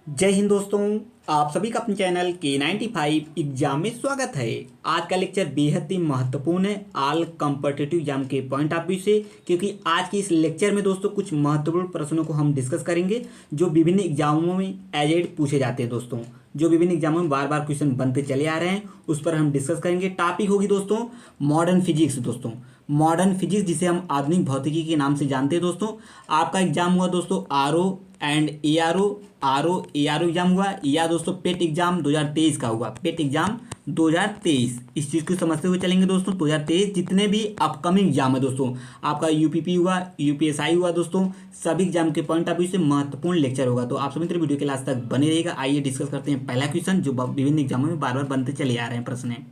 जय हिंद दोस्तों। आप सभी का अपने चैनल K95 एग्जाम में स्वागत है। आज का लेक्चर बेहद ही महत्वपूर्ण है ऑल कॉम्पिटिटिव एग्जाम के पॉइंट ऑफ व्यू से, क्योंकि आज के इस लेक्चर में दोस्तों कुछ महत्वपूर्ण प्रश्नों को हम डिस्कस करेंगे जो विभिन्न एग्जामों में एज पूछे जाते हैं दोस्तों, जो विभिन्न एग्जामों में बार बार क्वेश्चन बनते चले आ रहे हैं, उस पर हम डिस्कस करेंगे। टॉपिक होगी दोस्तों मॉडर्न फिजिक्स। दोस्तों मॉडर्न फिजिक्स जिसे हम आधुनिक भौतिकी के नाम से जानते हैं दोस्तों। आपका एग्जाम हुआ दोस्तों R O A R O exam हुआ, या दोस्तों पेट एग्जाम 2023 का हुआ। पेट एग्जाम 2023 इस चीज़ को समझते हुए चलेंगे दोस्तों। 2023 जितने भी अपकमिंग एग्जाम है दोस्तों, आपका यूपीपी हुआ, यूपीएसआई हुआ दोस्तों, सभी एग्जाम के पॉइंट ऑफ व्यू से महत्वपूर्ण लेक्चर होगा। तो आप सभी मित्र वीडियो के लास्ट तक बने रहेगा। आइए डिस्कस करते हैं पहला क्वेश्चन जो विभिन्न एग्जामों में बार बार बनते चले आ रहे हैं प्रश्न है।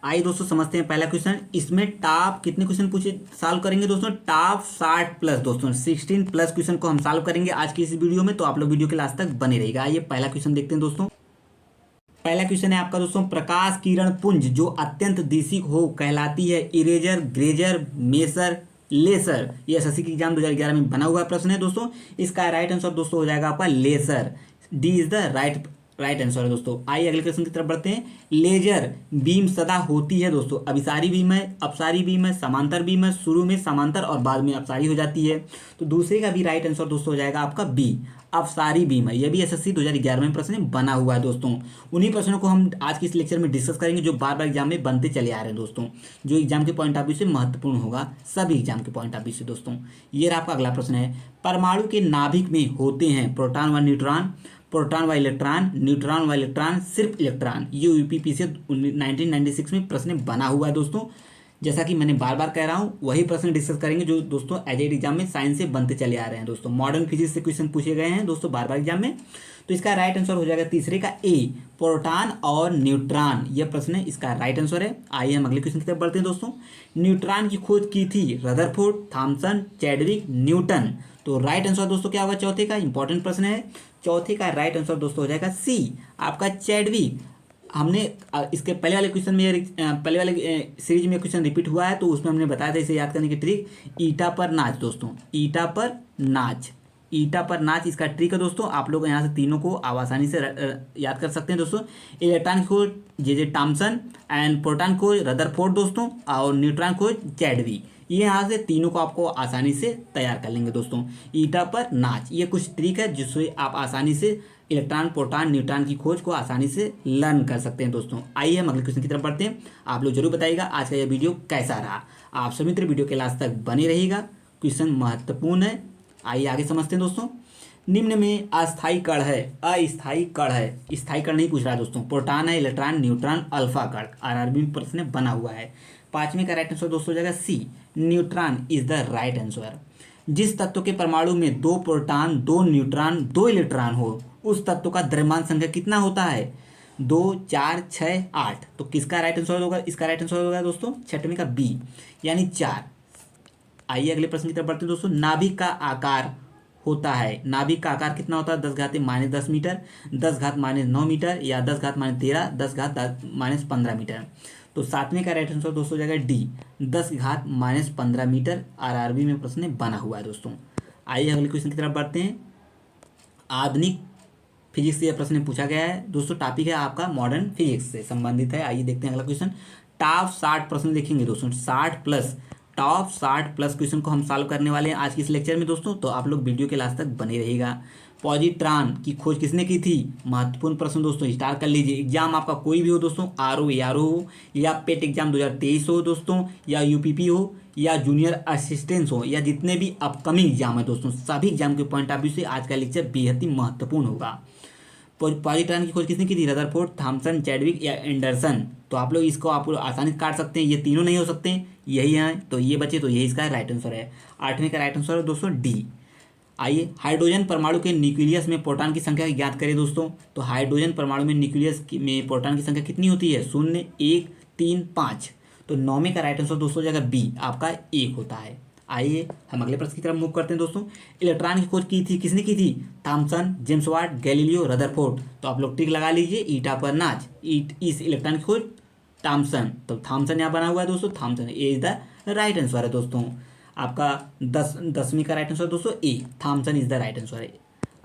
आइए दोस्तों समझते हैं पहला क्वेश्चन। इसमें टॉप कितने क्वेश्चन पूछे सॉल्व करेंगे दोस्तों? टॉप 60 प्लस दोस्तों 16 प्लस क्वेश्चन को हम सॉल्व करेंगे आज की इस वीडियो में। तो आप लोग वीडियो के लास्ट तक बने रहेगा। आइए पहला क्वेश्चन देखते हैं दोस्तों। पहला क्वेश्चन है आपका दोस्तों, प्रकाश किरण पुंज जो अत्यंत दिशिक हो कहलाती है इरेजर, ग्रेजर, मेसर, लेसर। ये एसएससी की एग्जाम 2011 में बना हुआ प्रश्न है दोस्तों। इसका राइट आंसर दोस्तों हो जाएगा आपका laser. D is the right answer है दोस्तों। आइए अगले क्वेश्चन की तरफ बढ़ते हैं। लेजर बीम सदा होती है दोस्तों अभिसारी बीम है, अपसारी बीम है, समांतर बीम है, शुरू में समांतर और बाद में अपसारी हो जाती है। तो दूसरे का भी राइट आंसर दोस्तों हो जाएगा आपका बी, अपसारी बीम है। यह भी एसएससी 2011 में प्रश्न बना हुआ है दोस्तों। उन्हीं प्रश्नों को हम आज के इस लेक्चर में डिस्कस करेंगे जो बार बार एग्जाम में बनते चले आ रहे हैं दोस्तों, जो एग्जाम के पॉइंट ऑफ व्यू से महत्वपूर्ण होगा, सभी एग्जाम के पॉइंट ऑफ व्यू से दोस्तों। ये आपका अगला प्रश्न है। परमाणु के नाभिक में होते हैं प्रोटॉन व न्यूट्रॉन, प्रोटॉन व इलेक्ट्रॉन, न्यूट्रॉन व इलेक्ट्रॉन, सिर्फ इलेक्ट्रॉन। ये यूपीपी से 1996 में प्रश्न बना हुआ है दोस्तों। जैसा कि मैंने बार बार कह रहा हूँ, वही प्रश्न डिस्कस करेंगे जो दोस्तों एज एग्जाम में साइंस से बनते चले आ रहे हैं दोस्तों। मॉडर्न फिजिक्स से क्वेश्चन पूछे गए हैं दोस्तों बार बार एग्जाम में। तो इसका राइट आंसर हो जाएगा तीसरे का ए, प्रोटॉन और न्यूट्रॉन। यह प्रश्न है, इसका राइट आंसर है। आइए हम अगले क्वेश्चन की तरफ बढ़ते हैं दोस्तों। न्यूट्रॉन की खोज की थी रदरफोर्ड, थॉमसन, चैडविक, न्यूटन। तो राइट आंसर दोस्तों क्या होगा चौथे का? इंपॉर्टेंट प्रश्न है। चौथे का राइट आंसर दोस्तों हो जाएगा सी, आपका चैडविक। हमने इसके पहले वाले क्वेश्चन में, पहले वाले सीरीज में क्वेश्चन रिपीट हुआ है, तो उसमें हमने बताया था इसे याद करने की ट्रिक, ईटा पर नाच दोस्तों। ईटा पर नाच, ईटा पर नाच इसका ट्रिक है दोस्तों। आप लोग यहाँ से तीनों को आप आसानी से याद कर सकते हैं दोस्तों। इलेक्ट्रॉन की खोज जे टॉमसन, एंड प्रोटॉन खोज रदरफोर्ड दोस्तों, और न्यूट्रॉन खोज चैडविक। ये यहाँ से तीनों को आपको आसानी से तैयार कर लेंगे दोस्तों। ईटा पर नाच, ये कुछ ट्रिक है जिससे आप आसानी से इलेक्ट्रॉन, प्रोटॉन, न्यूट्रॉन की खोज को आसानी से लर्न कर सकते हैं दोस्तों। आइए हम अगले क्वेश्चन की तरफ बढ़ते हैं। आप लोग जरूर बताइएगा आज का यह वीडियो कैसा रहा। आप सभी मित्र वीडियो के लास्ट तक बने रहिएगा, क्वेश्चन महत्वपूर्ण है। आइए आगे समझते हैं दोस्तों। निम्न में अस्थायी कण है, अस्थायी कण है, स्थायी कण नहीं पूछ रहा है दोस्तों। प्रोटॉन है, इलेक्ट्रॉन, न्यूट्रॉन, अल्फा कण। आरआरबी में प्रश्न बना हुआ है। पांचवें का राइट आंसर दोस्तों हो जाएगा C, neutron is the right answer. जिस तत्व के परमाणु में 2 प्रोटॉन, 2 न्यूट्रॉन, 2 इलेक्ट्रॉन हो, उस तत्व का द्रव्यमान संख्या कितना होता है? 2, 4, 6, 8। तो किसका राइट आंसर होगा? इसका राइट आंसर होगा दोस्तों छठवें का बी, यानी 4। आइए अगले प्रश्न की तरफ बढ़ते हैं दोस्तों। नाभिक का आकार होता है, नाभिक का आकार कितना होता है? 10⁻−10 मीटर, 10⁻−9 मीटर, या 10⁻13, 10⁻−15 मीटर। तो सातवें का राइट आंसर दोस्तों हो जाएगा डी, 10⁻−15 मीटर। आरआरबी में प्रश्न बना हुआ है दोस्तों। आइए अगले क्वेश्चन की तरफ बढ़ते हैं। आधुनिक फिजिक्स से यह प्रश्न पूछा गया है दोस्तों। टॉपिक है आपका मॉडर्न फिजिक्स से संबंधित है। आइए देखते हैं अगला क्वेश्चन। टॉप 60 प्रश्न देखेंगे दोस्तों, 60 प्लस, टॉप 60 प्लस क्वेश्चन को हम सॉल्व करने वाले हैं आज की इस लेक्चर में दोस्तों। तो आप लोग वीडियो के लास्ट तक बने रहिएगा। पॉजिट्रॉन की खोज किसने की थी? महत्वपूर्ण प्रश्न दोस्तों, स्टार कर लीजिए। एग्जाम आपका कोई भी हो दोस्तों, आरओ एआरओ हो, या पेट एग्जाम 2023 हो दोस्तों, या यूपीपी हो, या जूनियर असिस्टेंस हो, या जितने भी अपकमिंग एग्जाम है दोस्तों, सभी एग्जाम के पॉइंट ऑफ व्यू से आज का लेक्चर बेहद ही महत्वपूर्ण होगा। पॉजिट्रॉन की खोज किसने की थी? रदरफोर्ड, थॉमसन, चैडविक, या एंडरसन। तो आप लोग इसको आप लोग आसानी से काट सकते हैं। ये तीनों नहीं हो सकते, यही है, तो ये बचे, तो यही इसका राइट आंसर है। आठवें का राइट आंसर है दोस्तों डी। आइए हाइड्रोजन परमाणु के न्यूक्लियस में प्रोटॉन की संख्या ज्ञात करें दोस्तों। तो हाइड्रोजन परमाणु में न्यूक्लियस में प्रोटॉन की संख्या कितनी होती है? 0, 1, 3, 5। तो नौवें का राइट आंसर दोस्तों हो जाएगा बी, आपका 1 होता है। आइए हम अगले प्रश्न की तरफ मूव करते हैं दोस्तों। इलेक्ट्रॉन की खोज की थी किसने की थी? Thomson, James Watt, Galileo, Rutherford. तो आप लोग ट्रिक लगा लीजिए, ईटा पर नाच, इस इलेक्ट्रॉन की खोज थॉमसन। तो थॉमसन यहाँ बना हुआ है दोस्तों, Thomson A is the right answer है दोस्तों। आपका 10वीं का राइट आंसर दोस्तों A, Thomson is the right answer है।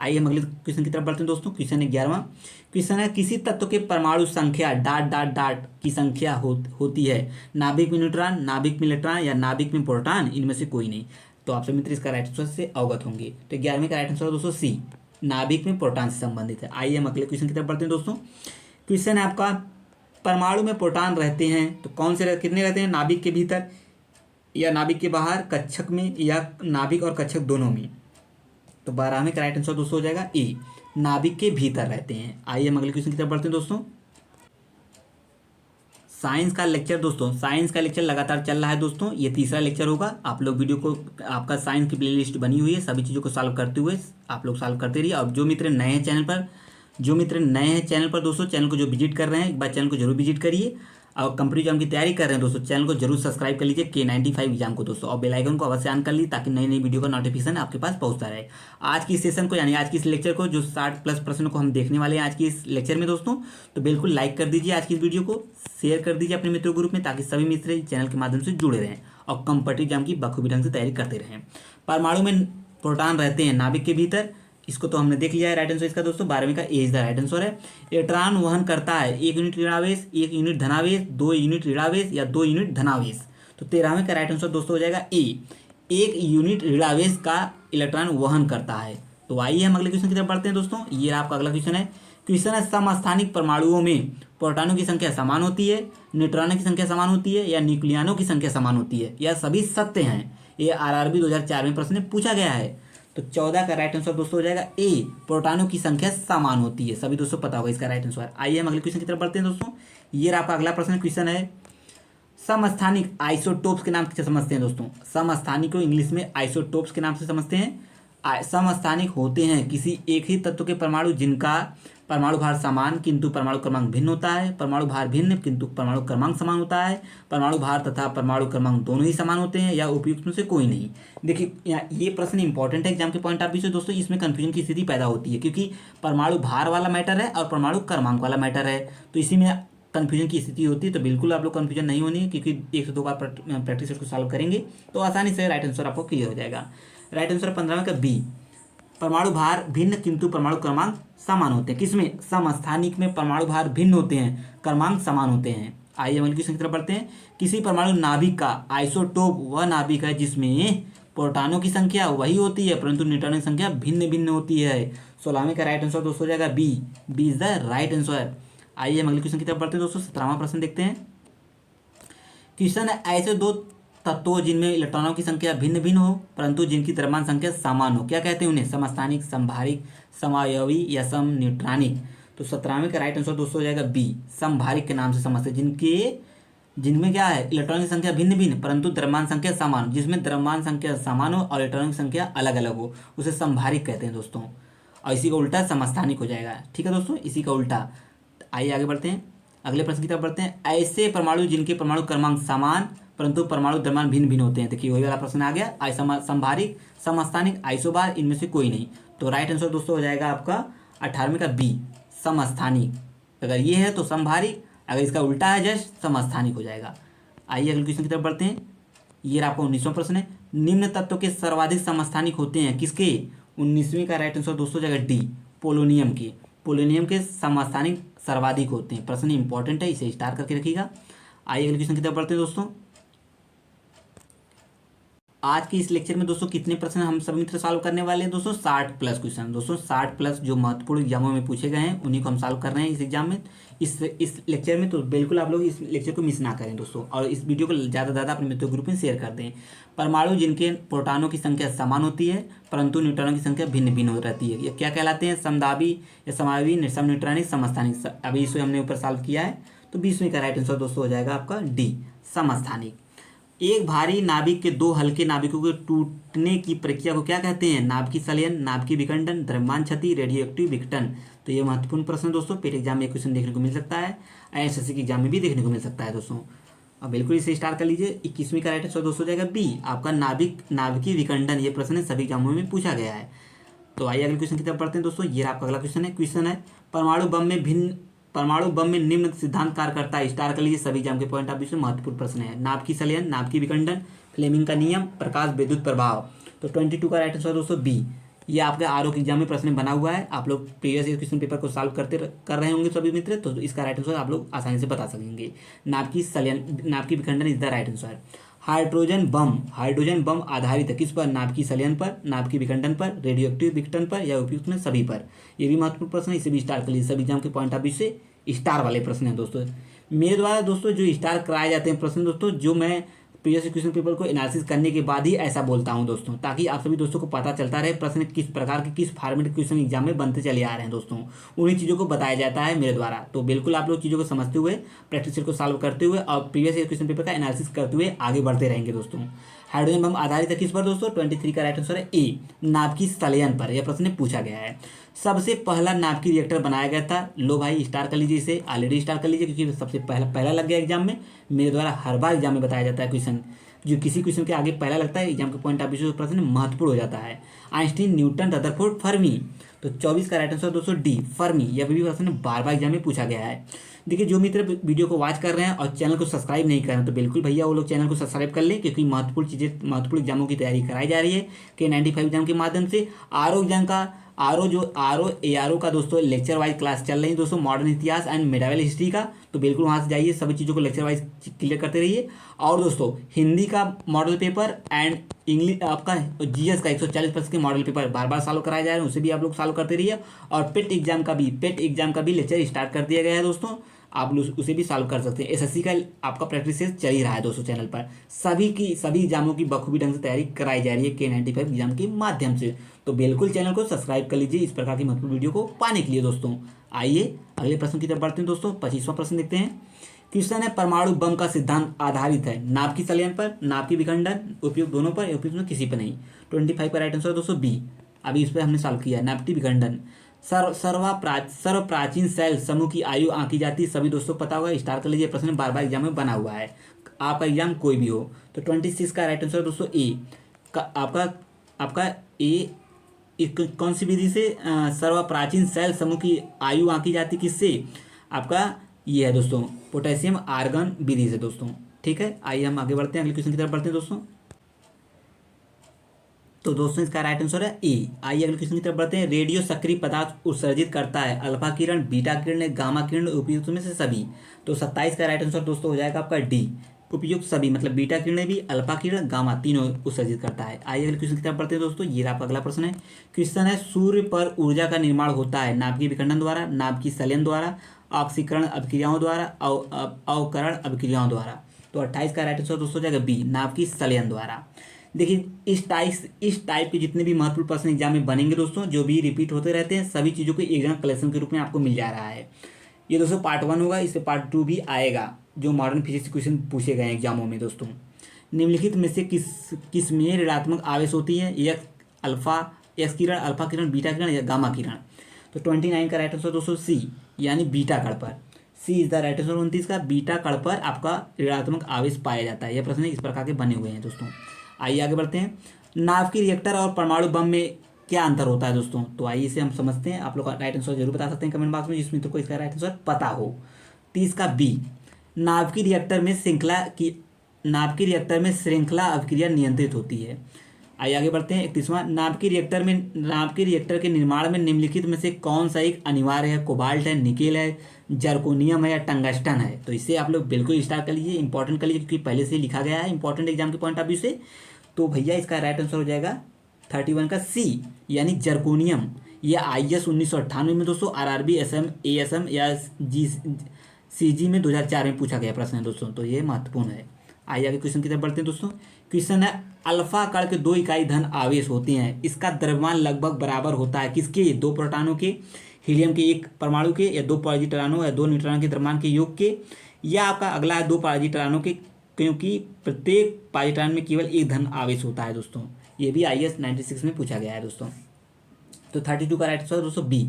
आइए हम अगले क्वेश्चन की तरफ बढ़ते हैं दोस्तों। क्वेश्चन 11वां क्वेश्चन है, किसी तत्व के परमाणु संख्या डाट डाट डाट की संख्या होती है नाभिक में न्यूट्रॉन, नाभिक में इलेक्ट्रॉन या नाभिक में प्रोटॉन, इनमें से कोई नहीं। तो आप सभी मित्र इसका राइट आंसर से अवगत होंगे। तो 11वें का राइट आंसर है दोस्तों सी, नाभिक में प्रोटॉन से संबंधित है। आइए हम अगले क्वेश्चन की तरफ बढ़ते हैं दोस्तों। क्वेश्चन है आपका, परमाणु में प्रोटॉन रहते हैं तो कौन से कितने रहते हैं, नाभिक के भीतर या नाभिक के बाहर, कक्षक में या नाभिक और कक्षक दोनों में। तो 12वें का राइट आंसर दोस्तों हो जाएगा ए, नाभिक के भीतर रहते हैं। आइए हम अगले क्वेश्चन की तरफ बढ़ते हैं दोस्तों। साइंस का लेक्चर दोस्तों, साइंस का लेक्चर लगातार चल रहा है दोस्तों, ये तीसरा लेक्चर होगा। आप लोग वीडियो को, आपका साइंस की प्लेलिस्ट बनी हुई है, सभी चीज़ों को सॉल्व करते हुए आप लोग सॉल्व करते रहिए। और जो मित्र नए हैं चैनल पर, दोस्तों चैनल को जो विजिट कर रहे हैं, एक बार चैनल को जरूर विजिट करिए। और कंपनी एग्जाम की तैयारी कर रहे हैं दोस्तों, चैनल को जरूर सब्सक्राइब कर लीजिए K95 एग्जाम को दोस्तों, और बेल आइकन को अवश्य ऑन कर लीजिए ताकि नई नई वीडियो का नोटिफिकेशन आपके पास पहुंचता रहे। आज की सेशन को, यानी आज की इस लेक्चर को, जो 60+ प्रश्नों को हम देखने वाले हैं आज की इस लेक्चर में दोस्तों, तो बिल्कुल लाइक कर दीजिए आज की इस वीडियो को, शेयर कर दीजिए अपने मित्रों ग्रुप में, ताकि सभी मित्र चैनल के माध्यम से जुड़े रहें और कॉम्पिटिटिव एग्जाम की बखूबी ढंग से तैयारी करते रहें। परमाणु में प्रोटॉन रहते हैं नाभिक के भीतर, इसको तो हमने देख लिया है। राइट आंसर इसका दोस्तों 12वें का ए इज द राइट आंसर है। इलेक्ट्रॉन वहन करता है 1 यूनिट ऋणावेश, 1 यूनिट धनावेश, 2 यूनिट ऋणावेश या 2 यूनिट धनावेश। तो 13वें का राइट आंसर दोस्तों हो जाएगा ए, 1 यूनिट ऋणावेश का इलेक्ट्रॉन वहन करता है। तो आइए हम अगले क्वेश्चन की तरफ बढ़ते हैं दोस्तों। ये आपका अगला क्वेश्चन है। क्वेश्चन है, समस्थानिक परमाणुओं में प्रोटॉनों की संख्या समान होती है, न्यूट्रॉनों की संख्या समान होती है या न्यूक्लियनों की संख्या समान होती है, यह सभी सत्य हैं। ये RRB 2004 में प्रश्न पूछा गया है। तो 14 का राइट आंसर दोस्तों हो जाएगा ए, प्रोटॉनों की संख्या समान होती है। सभी दोस्तों पता होगा इसका राइट आंसर। आइए हम अगले क्वेश्चन की तरफ बढ़ते हैं दोस्तों। ये आपका अगला प्रश्न क्वेश्चन है, समस्थानिक आइसोटोप्स के नाम से समझते हैं दोस्तों। समस्थानिक को इंग्लिश में आइसोटोप्स के नाम से समझते हैं। समस्थानिक होते हैं किसी एक ही तत्व के परमाणु जिनका परमाणु भार समान किंतु परमाणु क्रमांक भिन्न होता है, परमाणु भार भिन्न किंतु परमाणु क्रमांक समान होता है, परमाणु भार तथा परमाणु क्रमांक दोनों ही समान होते हैं, या उपयुक्त में से कोई नहीं। देखिए ये प्रश्न इंपॉर्टेंट है एग्जाम के पॉइंट ऑफ व्यू से दोस्तों, इसमें कंफ्यूजन की स्थिति पैदा होती है क्योंकि परमाणु भार वाला मैटर है और परमाणु क्रमांक वाला मैटर है, तो इसी में कन्फ्यूजन की स्थिति होती है। तो बिल्कुल आप लोग कन्फ्यूजन नहीं होनी है, क्योंकि 1 से 2 बार प्रैक्टिस को सॉल्व करेंगे तो आसानी से राइट आंसर आपको क्लियर हो जाएगा। राइट आंसर 15वें का बी, परमाणु भार भिन्न किंतु परमाणु क्रमांक समान होते हैं। किसमें? समस्थानिक में परमाणु भार भिन्न होते हैं, क्रमांक समान होते हैं। आइए हम क्वेश्चन की तरफ बढ़ते हैं। किसी परमाणु नाभिक का आइसोटोप वह नाभिक है जिसमें प्रोटॉनों की संख्या वही होती है परंतु न्यूट्रॉनों की संख्या भिन्न भिन्न होती है। 16वें का राइट आंसर दोस्तों हो जाएगा B, B is the right answer. आइए हम अगले क्वेश्चन की तरफ बढ़ते हैं दोस्तों। 17वां प्रश्न देखते हैं। क्वेश्चन है, ऐसे 2 तत्वों जिनमें इलेक्ट्रॉनों की संख्या भिन्न भिन्न हो परंतु जिनकी द्रव्यमान संख्या समान हो, क्या कहते हैं उन्हें? समस्थानिक, समभारिक, समावयवी या समन्यूट्रॉनिक। तो 17वें का राइट आंसर दोस्तों हो जाएगा बी, समभारिक के नाम से समझते, जिनमें क्या है, इलेक्ट्रॉन की संख्या भिन्न भिन्न परंतु द्रव्यमान संख्या समान। जिसमें द्रव्यमान संख्या समान हो और इलेक्ट्रॉन की संख्या अलग अलग हो उसे समभारिक कहते हैं दोस्तों। और इसी का उल्टा समस्थानिक हो जाएगा। ठीक है दोस्तों, इसी का उल्टा। आइए आगे बढ़ते हैं, अगले प्रश्न की तरफ बढ़ते हैं। ऐसे परमाणु जिनके परमाणु क्रमांक समान परंतु परमाणु द्रव्यमान भिन्न भिन्न होते हैं। देखिए वही वाला प्रश्न आ गया, समभारिक, समस्थानिक, आइसोबार, इनमें से कोई नहीं। तो राइट आंसर दोस्तों हो जाएगा आपका 18वें का बी, समस्थानिक। अगर ये है तो समभारिक, अगर इसका उल्टा है जस्ट समस्थानिक हो जाएगा। आइए अगले क्वेश्चन की तरफ बढ़ते हैं। ये आपका 19वां प्रश्न है। निम्न तत्व के सर्वाधिक समस्थानिक होते हैं किसके? 19वीं का राइट आंसर दोस्तों हो जाएगा डी, पोलोनियम के। पोलोनियम के समस्थानिक सर्वाधिक होते हैं। प्रश्न इंपॉर्टेंट है, इसे स्टार करके रखिएगा। आइए अगले क्वेश्चन की तरफ बढ़ते हैं दोस्तों। आज के इस लेक्चर में दोस्तों कितने प्रश्न हम सभी मित्र सॉल्व करने वाले हैं दोस्तों? 60+ क्वेश्चन दोस्तों, 60+ जो महत्वपूर्ण एग्जामों में पूछे गए हैं उन्हीं को हम सॉल्व कर रहे हैं इस एग्जाम में, इस लेक्चर में। तो बिल्कुल आप लोग इस लेक्चर को मिस ना करें दोस्तों, और इस वीडियो को ज़्यादा से ज़्यादा अपने मित्रों ग्रुप में शेयर कर दें। परमाणु जिनके प्रोटॉनों की संख्या समान होती है परंतु न्यूट्रॉनों की संख्या भिन्न भिन्न रहती है, ये क्या कहलाते हैं? समदाबी या समावी, समन्यूट्रॉनिक, समस्थानिक। अभी इसे हमने ऊपर सॉल्व किया है। तो 20वीं का राइट आंसर दोस्तों हो जाएगा आपका डी, समस्थानिक। एक भारी नाभिक के 2 हल्के नाभिकों के टूटने की प्रक्रिया को क्या कहते हैं? नाभिकीय संलयन, नाभिकीय विखंडन, द्रव्यमान क्षति, रेडियोएक्टिव विघटन। तो ये महत्वपूर्ण प्रश्न दोस्तों, पेट एग्जाम में क्वेश्चन देखने को मिल सकता है, SSC के एग्जाम में भी देखने को मिल सकता है दोस्तों। अब बिल्कुल इसे स्टार्ट कर लीजिए। 21वीं का राइट आंसर दोस्तों हो जाएगा बी, आपका नाभिकीय विखंडन। ये प्रश्न सभी एग्जामों में पूछा गया है। तो आइए अगले क्वेश्चन की तरफ बढ़ते हैं दोस्तों। ये आपका अगला क्वेश्चन है। क्वेश्चन है, परमाणु बम में निम्न सिद्धांत कार्य करता है, स्टार कर लीजिए। सभी एग्जाम के पॉइंट ऑफ व्यू से महत्वपूर्ण प्रश्न है। नाभिकीय संलयन, नाभिकीय विखंडन, फ्लेमिंग का नियम, प्रकाश विद्युत प्रभाव। तो 22 का राइट आंसर दोस्तों बी, ये आपके आरओ के एग्जाम में प्रश्न बना हुआ है। आप लोग प्रीवियस ईयर क्वेश्चन पेपर को सॉल्व कर रहे होंगे सभी मित्र, तो इसका राइट आंसर आप लोग आसानी से बता सकेंगे। नाभिकीय विखंडन is the right answer. Hydrogen bomb आधारित है किस पर? नाभिकीय संलयन पर, नाभिकीय विखंडन पर, रेडियोएक्टिव विघटन पर, या उपयुक्त में सभी पर। ये भी महत्वपूर्ण प्रश्न है, इसे भी स्टार कर लीजिए। सभी एग्जाम के पॉइंट ऑफ व्यू से स्टार वाले प्रश्न हैं दोस्तों। मेरे द्वारा दोस्तों जो स्टार कराए जाते हैं प्रश्न दोस्तों, जो मैं प्रीवियस क्वेश्चन पेपर को एनालिसिस करने के बाद ही ऐसा बोलता हूं दोस्तों, ताकि आप सभी दोस्तों को पता चलता रहे प्रश्न किस प्रकार के किस फॉर्मेट के क्वेश्चन एग्जाम में बनते चले आ रहे हैं दोस्तों। उन्हीं चीज़ों को बताया जाता है मेरे द्वारा। तो बिल्कुल आप लोग चीज़ों को समझते हुए, प्रैक्टिस को सॉल्व करते हुए और प्रीवियस ईयर क्वेश्चन पेपर का एनालिसिस करते हुए आगे बढ़ते रहेंगे दोस्तों। हाइड्रोजन बम आधारित है किस पर दोस्तों? 23 का राइट आंसर है ए, नाभिकीय संलयन पर। यह प्रश्न पूछा गया है। सबसे पहला नाभिकीय रिएक्टर बनाया गया था। लो भाई स्टार कर लीजिए, इसे ऑलरेडी स्टार कर लीजिए, क्योंकि सबसे पहला लग गया एग्जाम में। मेरे द्वारा हर बार एग्जाम में बताया जाता है क्वेश्चन, जो किसी क्वेश्चन के आगे पहला लगता है एग्जाम के पॉइंट ऑफ व्यू से प्रश्न महत्वपूर्ण हो जाता है। Einstein, Newton, Rutherford, Fermi. तो 24 का राइट आंसर दोस्तों डी, फर्मी। यह भी प्रश्न बार बार एग्जाम में पूछा गया है। देखिए जो मित्र वीडियो को वॉच कर रहे हैं और चैनल को सब्सक्राइब नहीं कर रहे हैं, तो बिल्कुल भैया वो लोग चैनल को सब्सक्राइब कर लें, क्योंकि महत्वपूर्ण एग्जामों की तैयारी कराई जा रही है K95 एग्जाम के माध्यम से। आरओ एग्जाम का आरओ का दोस्तों लेक्चर वाइज क्लास चल रही है दोस्तों, मॉडर्न इतिहास एंड मेडावल हिस्ट्री का। तो बिल्कुल वहाँ से जाइए, सभी चीज़ों को लेक्चर वाइज क्लियर करते रहिए। और दोस्तों हिंदी का मॉडल पेपर एंड इंग्लिश आपका जीएस का 140% के मॉडल पेपर बार बार सॉल्व कराए जा रहे हैं, उसे भी आप लोग सॉल्व करते रहिए। और पेट एग्जाम का भी लेक्चर स्टार्ट कर दिया गया है दोस्तों, आप लोग उसे भी सॉल्व कर सकते हैं। एसएससी का आपका प्रैक्टिस चल ही रहा है दोस्तों चैनल पर। सभी एग्जामों की बखूबी ढंग से तैयारी कराई जा रही है K95 एग्जाम के माध्यम से। तो बिल्कुल चैनल को सब्सक्राइब कर लीजिए इस प्रकार की महत्वपूर्ण वीडियो को पाने के लिए दोस्तों। आइए अगले प्रश्न की तरफ बढ़ते हैं दोस्तों। 25वां प्रश्न देखते हैं। क्वेश्चन है परमाणु बम का सिद्धांत आधारित है नाभिकीय संलयन पर, नाभिकीय विखंडन, उपयुक्त दोनों पर, उपयुक्त में किसी पर नहीं। 25 का राइट आंसर दोस्तों बी। अभी इस पर हमने सॉल्व किया है। नाभिकीय विखंडन सर्व प्राचीन सेल समूह की आयु आंकी जाती है, सभी दोस्तों पता होगा, स्टार कर लीजिए। प्रश्न बार बार एग्जाम में बना हुआ है, आपका एग्जाम कोई भी हो। तो 26 का राइट आंसर दोस्तों ए का आपका ए कौन सी विधि से सर्व प्राचीन सेल समूह की आयु आंकी जाती, किससे? आपका ये है दोस्तों पोटेशियम आर्गन विधि से दोस्तों। ठीक है, आइए हम आगे बढ़ते हैं, अगले क्वेश्चन की तरफ बढ़ते हैं दोस्तों। तो दोस्तों इसका राइट आंसर है ए। आइए अगले क्वेश्चन की तरफ बढ़ते हैं। रेडियो सक्रिय पदार्थ उत्सर्जित करता है अल्फा किरण, बीटा किरण, गामा किरण, उपयुक्त में से सभी। तो 27 का राइट आंसर दोस्तों हो जाएगा आपका डी, उपयुक्त सभी। मतलब बीटा किरणें भी, अल्फा किरण, गामा तीनों उत्सर्जित करता है। आइए अगले क्वेश्चन की तरफ बढ़ते हैं दोस्तों। ये आपका अगला प्रश्न है। क्वेश्चन है सूर्य पर ऊर्जा का निर्माण होता है नाभिकीय विखंडन द्वारा, नाभिकीय संलयन द्वारा, ऑक्सीकरण अभिक्रियाओं द्वारा, अवकरण अभिक्रियाओं द्वारा। तो 28 का राइट आंसर दोस्तों हो जाएगा बी, नाभिकीय संलयन द्वारा। देखिए इस टाइप के जितने भी महत्वपूर्ण प्रश्न एग्जाम में बनेंगे दोस्तों, जो भी रिपीट होते रहते हैं, सभी चीज़ों को एग्जाम कलेक्शन के रूप में आपको मिल जा रहा है। ये दोस्तों पार्ट 1 होगा, इससे पार्ट 2 भी आएगा, जो मॉडर्न फिजिक्स क्वेश्चन पूछे गए हैं एग्जामों में दोस्तों। निम्नलिखित में से किस में ऋणात्मक आवेश होती है? एक्स किरण, अल्फा किरण, बीटा किरण या गामा किरण। तो 29 का राइट आंसर दोस्तों सी, यानी बीटा कण पर। सी इज द राइट आंसर। 29 का बीटा कण पर आपका ऋणात्मक आवेश पाया जाता है। यह प्रश्न इस प्रकार के बने हुए हैं दोस्तों। आइए आगे बढ़ते हैं। नाभिकीय रिएक्टर और परमाणु बम में क्या अंतर होता है दोस्तों? तो आइए इसे हम समझते हैं। आप लोग राइट आंसर जरूर बता सकते हैं कमेंट बॉक्स में, जिस मित्र को इसका राइट आंसर पता हो। 30 का बी, नाभिकीय रिएक्टर में श्रृंखला अभिक्रिया नियंत्रित होती है। आइए आगे बढ़ते हैं। 31वां, नाभिकीय रिएक्टर के निर्माण में निम्नलिखित में से कौन सा एक अनिवार्य है? कोबाल्ट है, निकेल है, जर्कोनियम है या टंगस्टन है। तो इसे आप लोग बिल्कुल स्टार्ट कर लीजिए, इंपॉर्टेंट कर लीजिए, क्योंकि पहले से लिखा गया है इंपॉर्टेंट एग्जाम के पॉइंट ऑफ व्यू से। तो भैया इसका राइट आंसर हो जाएगा 31 का सी, यानी जर्कोनियम। यह IS 1998 में दोस्तों, RRB, SM, ASM या CG में 2004 में पूछा गया प्रश्न है दोस्तों। तो ये महत्वपूर्ण है। आइए आगे क्वेश्चन की तरफ बढ़ते हैं दोस्तों। क्वेश्चन है अल्फा कण के 2 इकाई धन आवेश होते हैं, इसका द्रव्यमान लगभग बराबर होता है किसके? 2 प्रोटॉनों के, हीलियम के 1 परमाणु के, या 2 पॉजिट्रॉनों या 2 न्यूट्रॉनों के द्रव्यमान के योग के, या आपका अगला है 2 पॉजिट्रॉनों के, क्योंकि प्रत्येक पॉजिट्रॉन में केवल 1 धन आवेश होता है दोस्तों। ये भी IS 96 में पूछा गया है दोस्तों। तो 32 का राइट आंसर दोस्तों बी,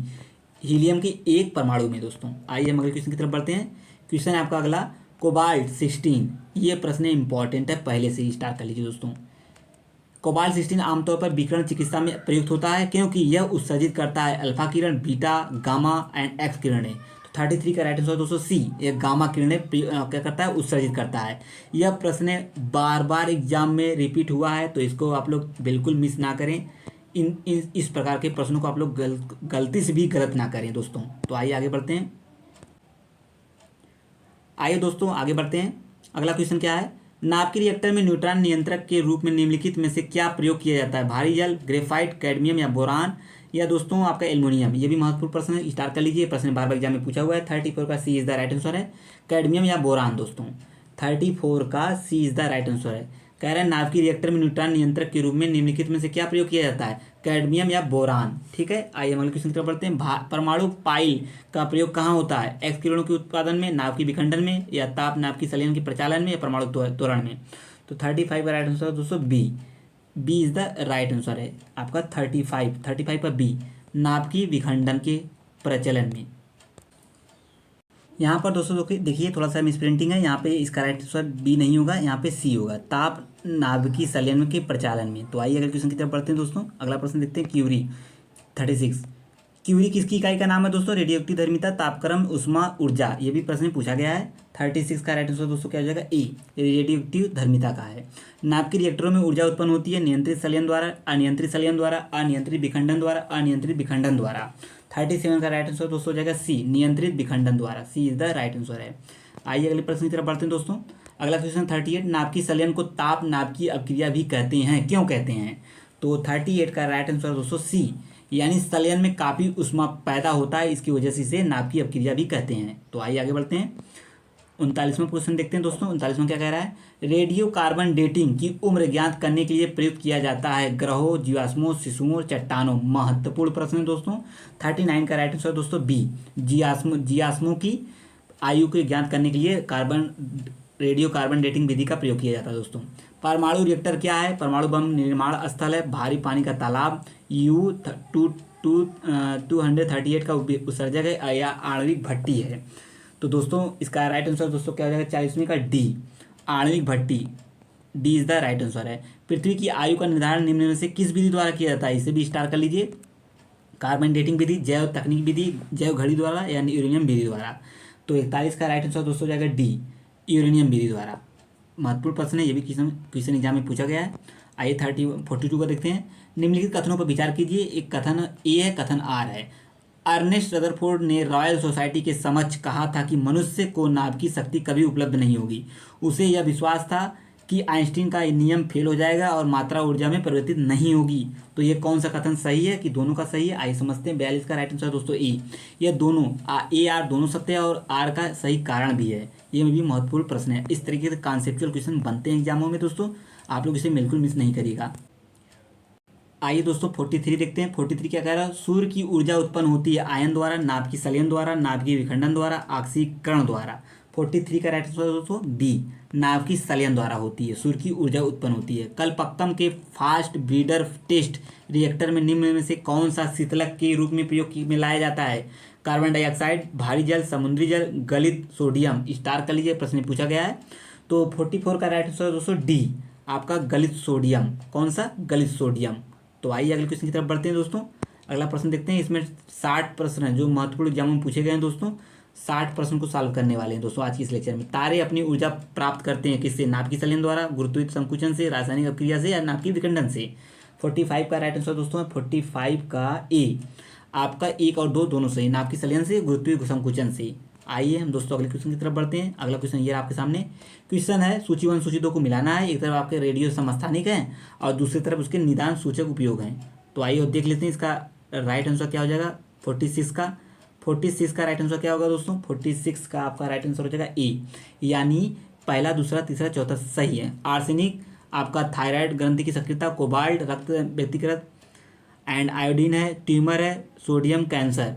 हीलियम के 1 परमाणु में दोस्तों। आइए हम अगले क्वेश्चन की तरफ बढ़ते हैं। क्वेश्चन है आपका अगला कोबाल्ट 16। ये प्रश्न इंपॉर्टेंट है, पहले से ही स्टार्ट कर लीजिए दोस्तों। कोबाल्ट 16 आमतौर पर विकिरण चिकित्सा में प्रयुक्त होता है, क्योंकि यह उत्सर्जित करता है alpha Kiran, beta, gamma and x किरणें। तो 33 का राइट आंसर दोस्तों सी, यह गामा किरणें क्या करता है? उत्सर्जित करता है। यह प्रश्न बार बार एग्जाम में रिपीट हुआ है, तो इसको आप लोग बिल्कुल मिस ना करें। इस प्रकार के प्रश्नों को आप लोग गलती से भी गलत ना करें दोस्तों। तो आइए आगे बढ़ते हैं। आइए दोस्तों आगे बढ़ते हैं। अगला क्वेश्चन क्या है, नाभिकीय रिएक्टर में न्यूट्रॉन नियंत्रक के रूप में निम्नलिखित में से क्या प्रयोग किया जाता है? भारी जल, ग्रेफाइट, कैडमियम या बोरान, या दोस्तों आपका एल्युमिनियम। ये भी महत्वपूर्ण प्रश्न है, स्टार कर लीजिए, प्रश्न बार बार एग्जाम में पूछा हुआ है। 34 का सी इज द राइट आंसर है, कैडमियम या बोरान दोस्तों। 34 का सी इज द राइट आंसर है। कह रहा है नाभिकीय रिएक्टर में न्यूट्रॉन नियंत्रक के रूप में निम्नलिखित में से क्या प्रयोग किया जाता है? कैडमियम या बोरान। ठीक है, आइए अगले क्वेश्चन की तरफ बढ़ते हैं। परमाणु पाइल का प्रयोग कहाँ होता है? एक्स किरणों के उत्पादन में, नाभिकीय विखंडन में, या ताप नाभिकीय संलयन के प्रचालन में, या परमाणु त्वरण में। तो 35 का राइट आंसर है दोस्तों B. B is the right answer है आपका 35 का बी, नाभिकीय विखंडन के प्रचलन में। यहाँ पर दोस्तों देखिए थोड़ा सा मिसप्रिंटिंग है, यहाँ पे इसका राइट आंसर बी नहीं होगा, यहाँ पे सी होगा, ताप नाभिकीय संलयन के प्रचालन में। तो आइए अगले क्वेश्चन की तरफ बढ़ते हैं दोस्तों। अगला प्रश्न देखते हैं, क्यूरी 36। क्यूरी किसकी इकाई का नाम है दोस्तों? रेडियोएक्टिव धर्मिता, तापक्रम, ऊष्मा, ऊर्जा। ये भी प्रश्न में पूछा गया है। 36 का राइट आंसर दोस्तों क्या हो जाएगा? ए, रेडियोएक्टिव धर्मिता का है। नाभिकीय रिएक्टरों में ऊर्जा उत्पन्न होती है नियंत्रित संलयन द्वारा, अनियंत्रित संलयन द्वारा, अनियंत्रित विखंडन द्वारा, अनियंत्रित विखंडन द्वारा। 37 का राइट आंसर दोस्तों हो जाएगा सी, नियंत्रित विखंडन द्वारा। सी इज द राइट आंसर है। आइए अगले प्रश्न की तरफ बढ़ते हैं दोस्तों। अगला क्वेश्चन 38, नाभिकीय संलयन को ताप नाभिकीय अपक्रिया भी कहते हैं, क्यों कहते हैं? तो 38 का राइट आंसर दोस्तों सी, यानी संलयन में काफ़ी ऊष्मा पैदा होता है, इसकी वजह से इसे नाभिकीय अपक्रिया भी कहते हैं। तो आइए आगे बढ़ते हैं। 39वां क्वेश्चन देखते हैं दोस्तों। 39वां क्या कह रहा है? रेडियो कार्बन डेटिंग की उम्र ज्ञात करने के लिए प्रयुक्त किया जाता है ग्रहों, जीवाश्मों, शिशुओं, चट्टानों। महत्वपूर्ण प्रश्न है दोस्तों। 39 का राइट आंसर दोस्तों बी, जीवाश्मों की आयु को ज्ञात करने के लिए रेडियो कार्बन डेटिंग विधि का प्रयोग किया जाता है दोस्तों। परमाणु रिएक्टर क्या है? परमाणु बम निर्माण स्थल है, भारी पानी का तालाब, U-238 का उत्सर्जक है, या आणविक भट्टी है। तो दोस्तों इसका राइट आंसर दोस्तों क्या हो जाएगा? 40वें का डी, आणविक भट्टी। D is the right answer है। पृथ्वी की आयु का निर्धारण निम्न में से किस विधि द्वारा किया जाता है? इसे भी स्टार कर लीजिए। कार्बन डेटिंग विधि, जैव तकनीक विधि, जैव घड़ी द्वारा, या यूरेनियम विधि द्वारा। तो 41 का राइट आंसर दोस्तों हो जाएगा डी, यूरेनियम विधि द्वारा। महत्वपूर्ण प्रश्न है, ये भी क्वेश्चन एग्जाम में पूछा गया है। आइए 42 का देखते हैं। निम्नलिखित कथनों पर विचार कीजिए। एक कथन ए है, कथन आर है। अर्नेस्ट रदरफोर्ड ने रॉयल सोसाइटी के समक्ष कहा था कि मनुष्य को नाभिकीय शक्ति कभी उपलब्ध नहीं होगी। उसे यह विश्वास था कि आइंस्टीन का नियम फेल हो जाएगा और मात्रा ऊर्जा में परिवर्तित नहीं होगी। तो ये कौन सा कथन सही है कि दोनों का सही है? आइए समझते हैं। 42 का राइट आंसर दोस्तों ए, ये दोनों ए आर दोनों सत्य है, और आर का सही कारण भी है। ये भी महत्वपूर्ण प्रश्न है। इस तरीके से कॉन्सेप्चुअल क्वेश्चन बनते हैं एग्जामों में दोस्तों, आप लोग इसे बिल्कुल मिस नहीं करिएगा। आइए दोस्तों 43 देखते हैं। 43 क्या कह रहा है? सूर्य की ऊर्जा उत्पन्न होती है आयन द्वारा, नाभिकीय संलयन द्वारा, नाभिकीय विखंडन द्वारा, ऑक्सीकरण द्वारा। 43 का राइट आंसर दोस्तों डी, नाभिकीय संलयन द्वारा होती है, सूर्य की ऊर्जा उत्पन्न होती है। कलपक्कम के फास्ट ब्रीडर टेस्ट रिएक्टर में निम्न में से कौन सा शीतलक के रूप में प्रयोग में लाया जाता है? कार्बन डाइऑक्साइड, भारी जल, समुद्री जल, गलित सोडियम। स्टार कर लीजिए, प्रश्न पूछा गया है। तो 44 का राइट आंसर दोस्तों डी, आपका गलित सोडियम। कौन सा? गलित सोडियम। तो आइए अगले क्वेश्चन की तरफ बढ़ते हैं दोस्तों। अगला प्रश्न देखते हैं। इसमें 60 प्रश्न हैं जो महत्वपूर्ण एग्जाम में पूछे गए हैं दोस्तों। 60 प्रश्न को सॉल्व करने वाले हैं दोस्तों आज की इस लेक्चर में। तारे अपनी ऊर्जा प्राप्त करते हैं किससे? नाभिकीय संलयन द्वारा, गुरुत्वीय संकुचन से, रासायनिक अपक्रिया से, या नाभिकीय विखंडन से। 45 का राइट आंसर दोस्तों है 45 का ए, आपका 1 और 2 दोनों सही, नाभिकीय संलयन से, गुरुत्वीय संकुचन से। आइए हम दोस्तों अगले क्वेश्चन की तरफ बढ़ते हैं। अगला क्वेश्चन ये आपके सामने क्वेश्चन है, सूची 1 सूची 2 को मिलाना है। एक तरफ आपके रेडियो समस्थानिक है और दूसरी तरफ उसके निदान सूचक उपयोग हैं। तो आइए और देख लेते हैं इसका राइट आंसर क्या हो जाएगा। 46 का राइट आंसर क्या होगा दोस्तों? 46 का आपका राइट आंसर हो जाएगा ए, यानी पहला, दूसरा, तीसरा, चौथा सही है। आर्सेनिक आपका थायराइड ग्रंथि की सक्रियता, कोबाल्ट रक्त व्यतिकृत, एंड आयोडीन है, ट्यूमर है, सोडियम कैंसर।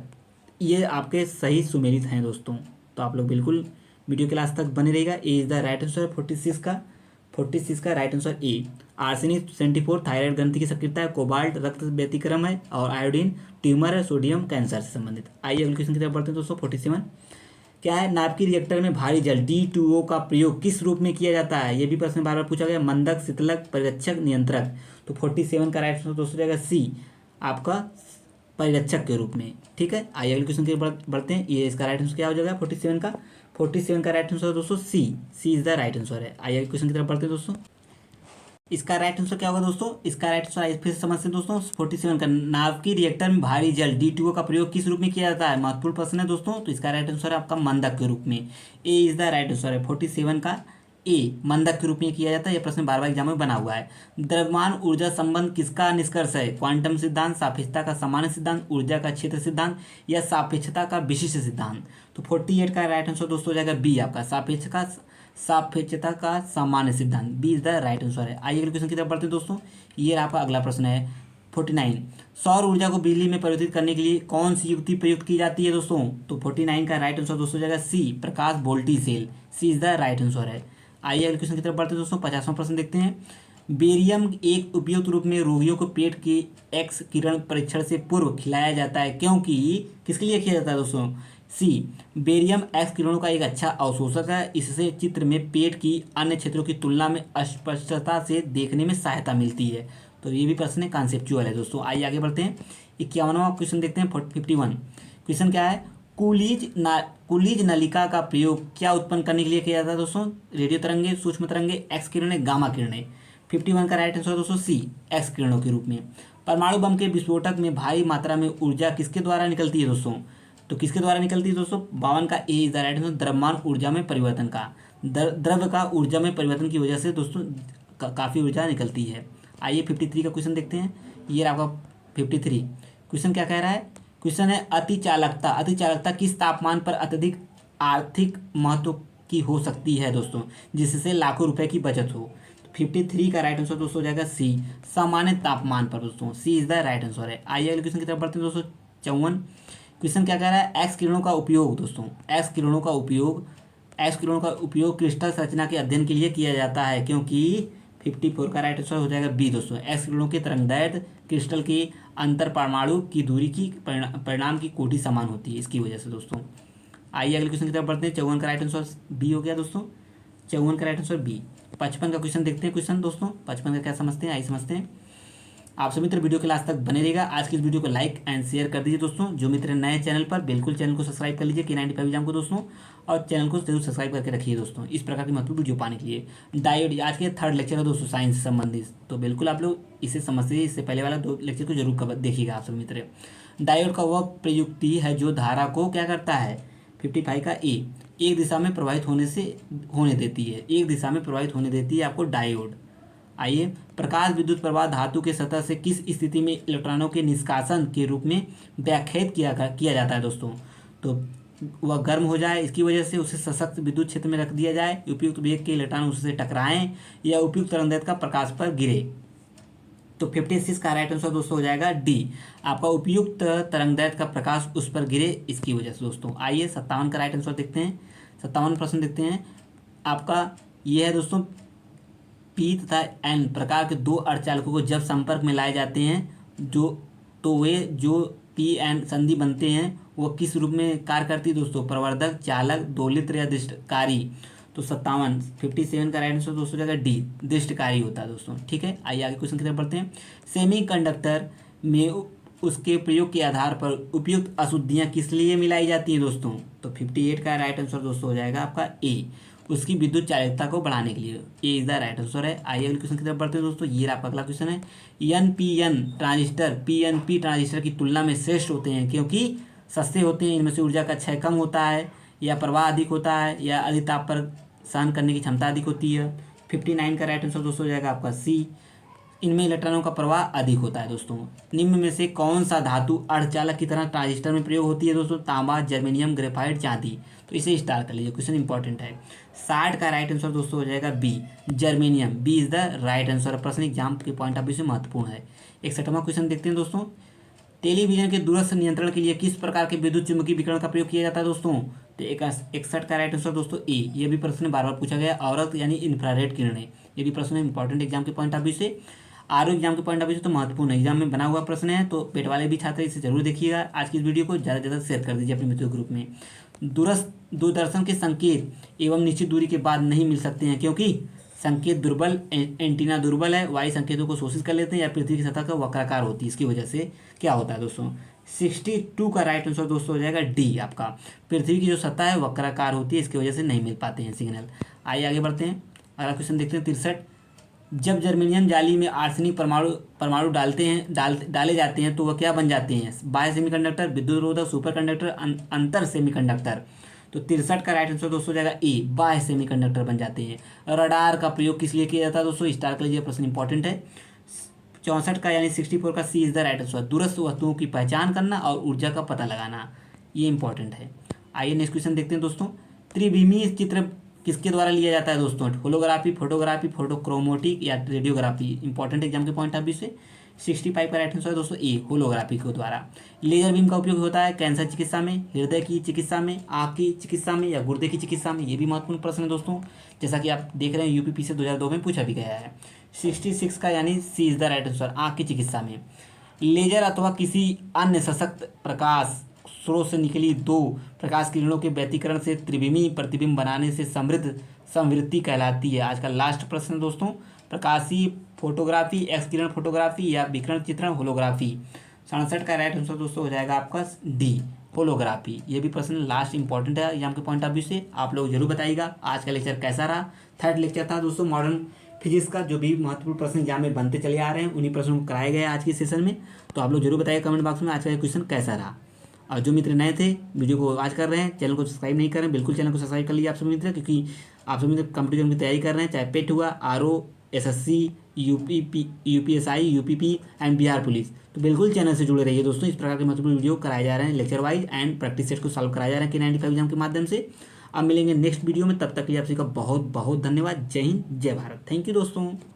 ये आपके सही सुमेलित हैं दोस्तों। तो आप लोग बिल्कुल वीडियो क्लास तक बने रहेगा। ए इज द राइट आंसर 46 का right answer A. Arsenic 74 thyroid ग्रंथि की सक्रियता है, कोबाल्ट रक्त व्यतिक्रम है, और आयोडीन ट्यूमर है, सोडियम कैंसर से संबंधित। आइए अगले क्वेश्चन की तरफ बढ़ते हैं दोस्तों। 47 क्या है? नाभिकीय रिएक्टर में भारी जल D2O का प्रयोग किस रूप में किया जाता है? ये भी प्रश्न बार बार पूछा गया। मंदक, शीतलक, परिरक्षक, नियंत्रक। तो 47 का राइट आंसर दोस्तों जाएगा सी, आपका परिरक्षक के रूप में। ठीक है, आइए अगले क्वेश्चन की बढ़ते हैं। ये इसका राइट आंसर क्या हो जाएगा? 47 का राइट आंसर दोस्तों सी इज द राइट आंसर है। आइए अगले क्वेश्चन की तरफ बढ़ते हैं दोस्तों। इसका राइट आंसर क्या होगा दोस्तों? इसका राइट आंसर आइए फिर से समझते हैं दोस्तों। 47 का, नाभिकीय रिएक्टर में भारी जल D2O का प्रयोग किस रूप में किया जाता है? महत्वपूर्ण प्रश्न है दोस्तों। तो इसका राइट आंसर है आपका मंदक के रूप में। ए इज द राइट आंसर है 47 का। ए मंदक के रूप में किया जाता है। यह प्रश्न बार बार एग्जाम में बना हुआ है। द्रव्यमान ऊर्जा संबंध किसका निष्कर्ष है? क्वांटम सिद्धांत, सापेक्षता का सामान्य सिद्धांत, ऊर्जा का क्षेत्र सिद्धांत या सापेक्षता का विशिष्ट सिद्धांत? तो 48 का राइट आंसर दोस्तों हो जाएगा बी आपका, सापेक्षता का सामान्य सिद्धांत। B is the right answer है। आइए अगले क्वेश्चन की तरफ बढ़ते हैं दोस्तों। ये आपका अगला प्रश्न है 49। सौर ऊर्जा को बिजली में परिवर्तित करने के लिए कौन सी युक्ति प्रयुक्त की जाती है दोस्तों? तो 49 का राइट आंसर दोस्तों हो जाएगा सी, प्रकाश voltaic cell. C is the right answer है। आइए अगले क्वेश्चन की तरफ बढ़ते हैं दोस्तों। 50वां प्रश्न देखते हैं। बेरियम एक उपयुक्त रूप में रोगियों को पेट के एक्स किरण परीक्षण से पूर्व खिलाया जाता है क्योंकि किसके लिए किया जाता है दोस्तों? सी, बेरियम एक्स किरणों का एक अच्छा अवशोषक है। इससे चित्र में पेट की अन्य क्षेत्रों की तुलना में स्पष्टता से देखने में सहायता मिलती है। तो ये भी प्रश्न है, कॉन्सेप्चुअल है दोस्तों। आइए आगे बढ़ते हैं। 51वां क्वेश्चन देखते हैं 51। क्वेश्चन क्या है? कुलीज नलिका का प्रयोग क्या उत्पन्न करने के लिए किया जाता है दोस्तों? रेडियो तरंगे, सूक्ष्म तरंगे, एक्स किरणें, गामा किरणें। 51 का राइट आंसर दोस्तों सी, एक्स किरणों के रूप में। परमाणु बम के विस्फोटक में भारी मात्रा में ऊर्जा किसके द्वारा निकलती है दोस्तों? तो किसके द्वारा निकलती है दोस्तों? 52 का ए इज द राइट आंसर, द्रव्यमान ऊर्जा में परिवर्तन का। द्रव्य का ऊर्जा में परिवर्तन की वजह से दोस्तों काफ़ी ऊर्जा निकलती है। आइए 53 का क्वेश्चन देखते हैं। ये आपका 53 क्वेश्चन क्या कह रहा है? क्वेश्चन है अतिचालकता। अतिचालकता किस तापमान पर अत्यधिक आर्थिक महत्व की हो सकती है दोस्तों, जिससे लाखों रुपए की बचत हो? 53 का राइट आंसर दोस्तों हो जाएगा सी, सामान्य तापमान पर दोस्तों। सी इज द राइट आंसर है। आइए अगले क्वेश्चन की तरफ बढ़ते हैं दोस्तों। 54 क्वेश्चन क्या कह रहा है? एक्स किरणों का उपयोग दोस्तों, एक्स किरणों का उपयोग क्रिस्टल संरचना के अध्ययन के लिए किया जाता है क्योंकि 54 का राइट आंसर हो जाएगा बी दोस्तों। एक्स किरणों के तरंगदैर्ध्य क्रिस्टल की अंतर परमाणु की दूरी की परिणाम की कोटि समान होती है, इसकी वजह से दोस्तों। आइए अगले क्वेश्चन की तरफ बढ़ते हैं। 54 का राइट आंसर बी हो गया दोस्तों। 54 का राइट आंसर बी। 55 का क्वेश्चन देखते हैं। क्वेश्चन दोस्तों 55 का क्या समझते हैं, आइए समझते हैं। आप सभी मित्र वीडियो के लास्ट तक बने रहेगा। आज की इस वीडियो को लाइक एंड शेयर कर दीजिए दोस्तों। जो मित्र नए चैनल पर, बिल्कुल चैनल को सब्सक्राइब कर लीजिए K95 एग्जाम को दोस्तों, और चैनल को जरूर सब्सक्राइब करके रखिए दोस्तों, इस प्रकार की महत्वपूर्ण वीडियो पाने के लिए। डायोड आज के 3rd लेक्चर है दोस्तों, साइंस से संबंधित, तो बिल्कुल आप लोग इसे समझते, इससे पहले वाला 2 लेक्चर को जरूर देखिएगा आप सभी मित्र। डायोड का वह प्रयुक्ति है जो धारा को क्या करता है? 55 का ए, एक दिशा में प्रवाहित होने देती है। एक दिशा में प्रवाहित होने देती है आपको डायोड। आइए, प्रकाश विद्युत प्रवाह धातु के सतह से किस स्थिति में इलेक्ट्रॉनों के निष्कासन के रूप में व्याख्यात किया जाता है दोस्तों? तो वह गर्म हो जाए, इसकी वजह से उसे सशक्त विद्युत क्षेत्र में रख दिया जाए, उपयुक्त वेग के इलेक्ट्रॉन उससे टकराएं या उपयुक्त तरंगदैर्ध्य का प्रकाश पर गिरे। तो 56 का राइट आंसर दोस्तों हो जाएगा डी, आपका उपयुक्त तरंगदैर्ध्य का प्रकाश उस पर गिरे, इसकी वजह से दोस्तों। आइए 57 का राइट आंसर देखते हैं। 57 प्रश्न देखते हैं आपका। ये है दोस्तों पी तथा एन प्रकार के 2 अर्धचालकों को जब संपर्क में लाए जाते हैं वे जो पी एन संधि बनते हैं वो किस रूप में कार्य करती है दोस्तों? प्रवर्धक, चालक, दोलित्र या दृष्टकारी। तो 57 का राइट आंसर दोस्तों जाएगा डी, दृष्टकारी होता है दोस्तों। ठीक है, आइए आगे क्वेश्चन की तरफ बढ़ते हैं। सेमीकंडक्टर में उसके प्रयोग के आधार पर उपयुक्त अशुद्धियाँ किस लिए मिलाई जाती हैं दोस्तों? तो 58 का राइट आंसर दोस्तों हो जाएगा आपका ए, उसकी विद्युत चालकता को बढ़ाने के लिए। ए इज द राइट आंसर है। आइए अगले क्वेश्चन की तरफ बढ़ते हैं दोस्तों। ये आपका अगला क्वेश्चन है। एनपीएन ट्रांजिस्टर पीएनपी ट्रांजिस्टर की तुलना में श्रेष्ठ होते हैं क्योंकि सस्ते होते हैं, इनमें से ऊर्जा का क्षय कम होता है, या प्रवाह अधिक होता है, या अधिक ताप पर सहन करने की क्षमता अधिक होती है। 59 का राइट आंसर दोस्तों हो जाएगा आपका सी, इनमें इलेक्ट्रॉनों का प्रवाह अधिक होता है दोस्तों। निम्न में से कौन सा धातु अर्धचालक की तरह ट्रांजिस्टर में प्रयोग होती है दोस्तों? तांबा, जर्मेनियम, ग्रेफाइट, चांदी। तो इसे स्टार कर लीजिए, क्वेश्चन इंपॉर्टेंट है। 60 का राइट आंसर दोस्तों हो जाएगा B, germanium. B is the right answer. प्रश्न एग्जाम के पॉइंट ऑफ व्यू से महत्वपूर्ण है। 61वां क्वेश्चन देखते हैं दोस्तों। टेलीविजन के दूरस्थ नियंत्रण के लिए किस प्रकार के विद्युत चुम्बकीय विकिरण का प्रयोग किया जाता है दोस्तों? तो 61 का राइट आंसर दोस्तों ए। ये भी प्रश्न बार बार पूछा गया, औरत यानी इंफ्रारेड किरणें। ये भी प्रश्न इंपॉर्टेंट एग्जाम के पॉइंट ऑफ व्यू से, आर एग्जाम के पॉइंट ऑफ व्यू से तो महत्वपूर्ण एग्जाम में बना हुआ प्रश्न है। तो पेट वाले भी छात्र इसे जरूर देखिएगा। आज की इस वीडियो को ज़्यादा से ज़्यादा शेयर कर दीजिए अपने मित्रों ग्रुप में। दूरदर्शन के संकेत एवं निश्चित दूरी के बाद नहीं मिल सकते हैं क्योंकि संकेत दुर्बल, एंटीना दुर्बल है, वायु संकेतों को शोषित कर लेते हैं, या पृथ्वी की सतह का वक्राकार होती है, इसकी वजह से क्या होता है दोस्तों? 62 का राइट आंसर दोस्तों हो जाएगा डी आपका, पृथ्वी की जो सतह है वक्राकार होती है, इसकी वजह से नहीं मिल पाते हैं सिग्नल। आइए आगे बढ़ते हैं, अगला क्वेश्चन देखते हैं 63। जब जर्मेनियम जाली में आर्सेनिक परमाणु परमाणु डाले जाते हैं तो वह क्या बन जाते हैं? बाह्य सेमीकंडक्टर, विद्युत रोधक, सुपर कंडक्टर, अंतर सेमीकंडक्टर। तो 63 का राइट आंसर दोस्तों हो जाएगा ए, बाह्य सेमीकंडक्टर बन जाते हैं। रडार का प्रयोग किस लिए किया जाता है दोस्तों? स्टार के लिए प्रश्न इंपॉर्टेंट है। 64 का यानी 64 का सी इज द राइट आंसर, दूरस्थ वस्तुओं की पहचान करना और ऊर्जा का पता लगाना, ये इंपॉर्टेंट है। आइए नेक्स्ट क्वेश्चन देखते हैं दोस्तों। त्रिविमीय चित्र किसके द्वारा लिया जाता है दोस्तों? होलोग्राफी, फोटोग्राफी, फोटोक्रोमेटिक या रेडियोग्राफी। इंपॉर्टेंट एग्जाम के पॉइंट ऑफ व्यू से 65 का राइट आंसर है दोस्तों ए, होलोग्राफी के द्वारा। लेजर बीम का उपयोग होता है कैंसर चिकित्सा में, हृदय की चिकित्सा में, आँख की चिकित्सा में या गुर्दे की चिकित्सा में, ये भी महत्वपूर्ण प्रश्न है दोस्तों, जैसा कि आप देख रहे हैं यूपीपी से 2002 में पूछा भी गया है। 66 का यानी सी इज द राइट आंसर, आँख की चिकित्सा में। लेजर अथवा किसी अन्य सशक्त प्रकाश स्रोत से निकली दो प्रकाश किरणों के व्यतिकरण से त्रिविमीय प्रतिबिंब बनाने से समृद्ध संवृत्ति कहलाती है। आज का लास्ट प्रश्न दोस्तों, प्रकाशीय फोटोग्राफी, एक्स किरण फोटोग्राफी या विकिरण चित्रण होलोग्राफी। 67 का राइट आंसर दोस्तों हो जाएगा आपका डी, होलोग्राफी। ये भी प्रश्न लास्ट इंपॉर्टेंट है एग्जाम के पॉइंट ऑफ व्यू से, आप लोग जरूर बताइएगा आज का लेक्चर कैसा रहा। थर्ड लेक्चर था दोस्तों मॉडर्न फिजिक्स का, जो भी महत्वपूर्ण प्रश्न एग्जाम में बनते चले आ रहे हैं उन्हीं प्रश्नों को कराए गए आज के सेशन में। तो आप लोग जरूर बताइए कमेंट बॉक्स में आज का क्वेश्चन कैसा रहा। और जो मित्र नए थे वीडियो को आज कर रहे हैं, चैनल को सब्सक्राइब नहीं कर रहे हैं, बिल्कुल चैनल को सब्सक्राइब कर लीजिए आप सभी मित्र, क्योंकि आप सभी मित्र कॉम्पिटिशन की तैयारी कर रहे हैं, चाहे पेट हुआ, RO, SSC, UPSI, UPP and Bihar police. तो बिल्कुल चैनल से जुड़े रहिए दोस्तों, इस प्रकार के महत्वपूर्ण वीडियो कराए जा रहे हैं lecture wise and practice set को सॉल्व कराया जा रहा है K95 एग्जाम के माध्यम से। अब मिलेंगे नेक्स्ट वीडियो में, तब तक के लिए आप सभी का बहुत बहुत धन्यवाद। जय हिंद, जय भारत। थैंक यू दोस्तों।